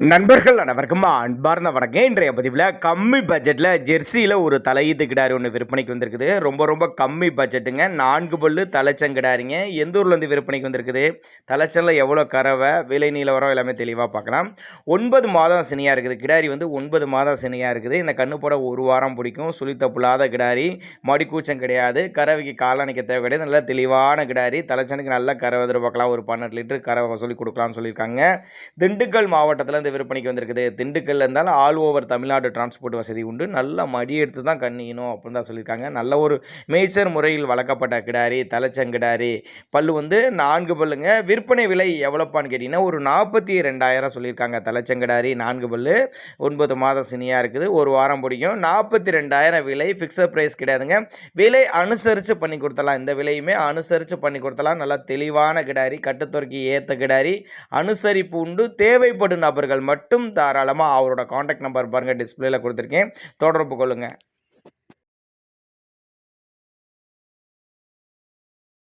நண்பர்கள் அனைவருக்கும் அன்பார்ந்த வணக்கம். இன்றைய பதிவில் கம்மி பட்ஜெட்டில் ஜெர்சியில் ஒரு தலையீத்து கிடாரி ஒன்று விற்பனைக்கு வந்திருக்குது. ரொம்ப கம்மி பட்ஜெட்டுங்க. 4 பல்லு தலைச்சம் கிடாரிங்க. எந்த ஊர்லேருந்து விற்பனைக்கு வந்திருக்குது, தலைச்சலில் எவ்வளோ கறவை, விலை நிலவரம் எல்லாமே தெளிவாக பார்க்கலாம். 9 மாதம் சினையாக இருக்குது. கிடாரி 9 மாதம் சினையாக இருக்குது. இந்த கண்ணு போட 1 வாரம் பிடிக்கும். சுழித்த புல்லாத கிடாரி, மடி கூச்சம் கிடையாது, கறவைக்கு காலணிக்க தேவை கிடையாது. நல்லா தெளிவான கிடாரி. தலைச்சனுக்கு நல்ல கறவை எதிர்பார்க்கலாம். ஒரு 12 லிட்டர் கறவை சொல்லி கொடுக்கலாம்னு சொல்லியிருக்காங்க. திண்டுக்கல் மாவட்டத்தில் இந்த விற்பனைக்கு வந்திருக்குது. திண்டுக்கல்ல இருந்தாலும் ஆல் ஓவர் தமிழ்நாடு டிரான்ஸ்போர்ட் வசதி உண்டு. நல்ல மடி எடுத்து தான் கண்ணியணும் அப்படின்னு தான் சொல்லியிருக்காங்க. நல்ல ஒரு மேய்ச்சர் முறையில் வளர்க்கப்பட்ட கிடாரி, தலைச்சங்கிடாரி. பல்லு 4 பல்லுங்க. விற்பனை விலை எவ்வளோப்பான்னு கேட்டிங்கன்னா ஒரு 42,000 சொல்லியிருக்காங்க. தலைச்சங்கிடாரி 4 பல்லு, 9 மாதம் சினியாக இருக்குது, ஒரு வாரம் பிடிக்கும். 42,000 விலை. ஃபிக்ஸட் ப்ரைஸ் கிடையாதுங்க. விலை அனுசரித்து பண்ணி கொடுத்தலாம். இந்த விலையுமே அனுசரித்து பண்ணி கொடுத்தலாம். நல்லா தெளிவான கிடாரி, கட்டுத்துறைக்கு ஏற்ற கிடாரி, அனுசரிப்பு உண்டு. தேவைப்படும் நபர்கள் மட்டும் தாராளமாக அவரோட காண்டாக்ட் நம்பர் பாருங்கள், டிஸ்பிளேல கொடுத்துருக்கேன், தொடர்பு கொள்ளுங்கள்.